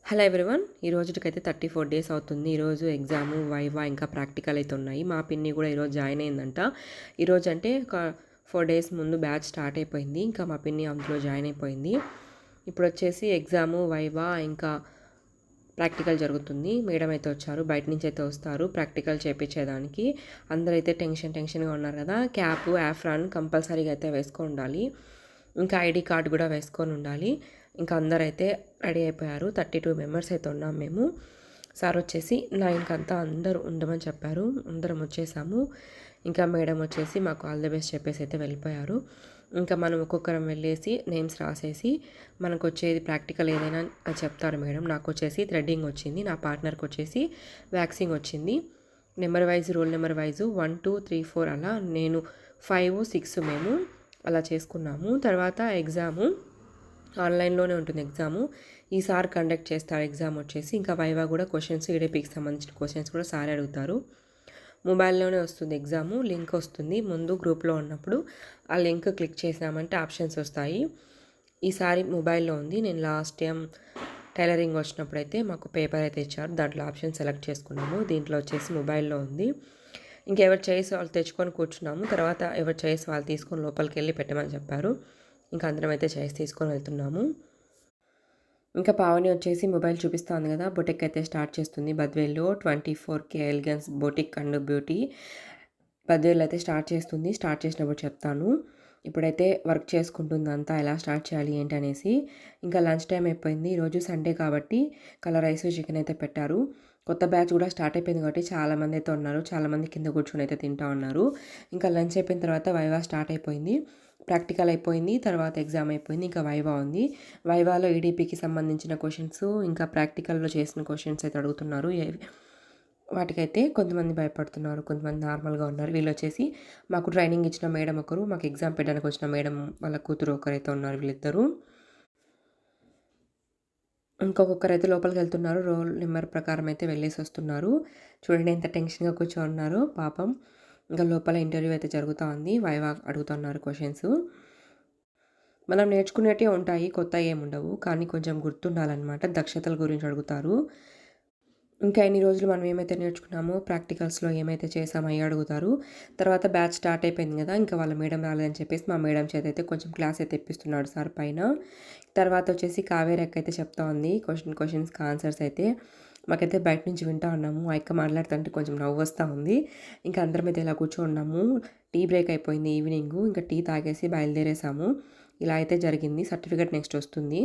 Hello everyone. ఈ రోజుకైతే 34 days అవుతుంది. ఈరోజు ఎగ్జాము, వైవా ఇంకా ప్రాక్టికల్ అయితే ఉన్నాయి. మా పిన్ని కూడా ఈరోజు జాయిన్ అయిందంట. ఈరోజు అంటే ఒక 4 డేస్ ముందు బ్యాచ్ స్టార్ట్ అయిపోయింది. ఇంకా మా పిన్ని అందులో జాయిన్ అయిపోయింది. ఇప్పుడు వచ్చేసి ఎగ్జాము, వైవా ఇంకా ప్రాక్టికల్ జరుగుతుంది. మేడం అయితే వచ్చారు, బయట నుంచి అయితే వస్తారు ప్రాక్టికల్ చేయించేదానికి. అందరైతే టెన్షన్గా ఉన్నారు కదా. క్యాప్, యాఫ్రాన్ కంపల్సరీగా అయితే వేసుకొని ఉండాలి. ఇంకా ఐడి కార్డు కూడా వేసుకొని ఉండాలి. ఇంకా అందరైతే రెడీ అయిపోయారు. 32 మెంబర్స్ అయితే ఉన్నాం మేము. సార్ వచ్చేసి 9కి అంతా అందరూ ఉండమని చెప్పారు. అందరం వచ్చేసాము. ఇంకా మేడం వచ్చేసి మాకు ఆల్ ది బెస్ట్ చెప్పేసి అయితే వెళ్ళిపోయారు. ఇంకా మనం ఒక్కొక్కరం వెళ్ళేసి నేమ్స్ రాసేసి మనకు వచ్చేది ప్రాక్టికల్ ఏదైనా చెప్తారు మేడం. నాకు వచ్చేసి థ్రెడ్డింగ్ వచ్చింది, నా పార్ట్నర్కి వచ్చేసి వ్యాక్సింగ్ వచ్చింది. Number wise, roll number wise 1 2 3 4 అలా, నేను 5 6 మేము అలా చేసుకున్నాము. తర్వాత ఎగ్జాము ఆన్లైన్లోనే ఉంటుంది. ఎగ్జాము ఈసారి కండక్ట్ చేస్తారు. ఎగ్జామ్ వచ్చేసి ఇంకా వైవా కూడా క్వశ్చన్స్, ఈడీపీకి సంబంధించిన క్వశ్చన్స్ కూడా సార్ అడుగుతారు. మొబైల్లోనే వస్తుంది ఎగ్జాము, లింక్ వస్తుంది. ముందు గ్రూప్లో ఉన్నప్పుడు ఆ లింక్ క్లిక్ చేసామంటే ఆప్షన్స్ వస్తాయి. ఈసారి మొబైల్లో ఉంది. నేను లాస్ట్ టైం టైలరింగ్ వచ్చినప్పుడు అయితే మాకు పేపర్ అయితే ఇచ్చారు, దాంట్లో ఆప్షన్ సెలెక్ట్ చేసుకున్నాము. దీంట్లో వచ్చేసి మొబైల్లో ఉంది. ఇంకెవరు చేసి వాళ్ళు తెచ్చుకొని కూర్చున్నాము. తర్వాత ఎవరు చేసి వాళ్ళు తీసుకొని లోపలికి వెళ్ళి పెట్టమని చెప్పారు. ఇంకా అందరం అయితే చేసి తీసుకొని వెళ్తున్నాము. ఇంకా పావని వచ్చేసి మొబైల్ చూపిస్తుంది కదా. బొటిక్ అయితే స్టార్ట్ చేస్తుంది బద్వేల్లో. 24K elegance boutique and beauty Badvel అయితే స్టార్ట్ చేస్తుంది. స్టార్ట్ చేసినప్పుడు చెప్తాను. ఇప్పుడైతే వర్క్ చేసుకుంటుంది అంతా, ఎలా స్టార్ట్ చేయాలి ఏంటి అనేసి. ఇంకా లంచ్ టైం అయిపోయింది. ఈరోజు సండే కాబట్టి కలర్ రైస్, చికెన్ అయితే పెట్టారు. కొత్త బ్యాచ్ కూడా స్టార్ట్ అయిపోయింది కాబట్టి చాలామంది అయితే ఉన్నారు. చాలామంది కింద కూర్చొని అయితే తింటూ ఉన్నారు. ఇంకా లంచ్ అయిపోయిన తర్వాత వైవా స్టార్ట్ అయిపోయింది. ప్రాక్టికల్ అయిపోయింది, తర్వాత ఎగ్జామ్ అయిపోయింది. ఇంకా వైవా ఉంది. వైవాలో ఈడీపీకి సంబంధించిన క్వశ్చన్స్, ఇంకా ప్రాక్టికల్లో చేసిన క్వశ్చన్స్ అయితే అడుగుతున్నారు. వాటికైతే కొంతమంది భయపడుతున్నారు, కొంతమంది నార్మల్గా ఉన్నారు. వీళ్ళు వచ్చేసి మాకు ట్రైనింగ్ ఇచ్చిన మేడం ఒకరు, మాకు ఎగ్జామ్ పెట్టడానికి వచ్చిన మేడం వాళ్ళ కూతురు ఒకరైతే ఉన్నారు. వీళ్ళిద్దరూ ఇంకొకరైతే లోపలికి వెళ్తున్నారు. రోల్ నెంబర్ ప్రకారం అయితే వెళ్ళేసి వస్తున్నారు. చూడండి ఎంత టెన్షన్గా కూర్చోన్నారు పాపం. ఇంకా లోపల ఇంటర్వ్యూ అయితే జరుగుతూ ఉంది. వైవా అడుగుతున్నారు క్వశ్చన్స్. మనం నేర్చుకునేటివి ఉంటాయి, కొత్త ఏముండవు, కానీ కొంచెం గుర్తుండాలన్నమాట. దక్షతల గురించి అడుగుతారు. ఇంకా ఎన్ని రోజులు మనం ఏమైతే నేర్చుకున్నామో ప్రాక్టికల్స్లో ఏమైతే చేసామో అవి అడుగుతారు. తర్వాత బ్యాచ్ స్టార్ట్ అయిపోయింది కదా. ఇంకా వాళ్ళ మేడం రాలేదని చెప్పేసి మా మేడం చేత అయితే కొంచెం క్లాస్ అయితే ఇప్పిస్తున్నాడు సార్ పైన. తర్వాత వచ్చేసి కావేరి అక్క అయితే చెప్తా ఉంది క్వశ్చన్స్కి ఆన్సర్స్ అయితే. మాకైతే బయట నుంచి వింటూ ఉన్నాము. ఆ అక్క మాట్లాడుతుంటే కొంచెం నవ్వు వస్తూ ఉంది. ఇంకా అందరం అయితే ఇలా కూర్చోన్నాము. టీ బ్రేక్ అయిపోయింది ఈవినింగ్. ఇంకా టీ తాగేసి బయలుదేరేసాము. ఇలా అయితే జరిగింది. సర్టిఫికేట్ నెక్స్ట్ వస్తుంది.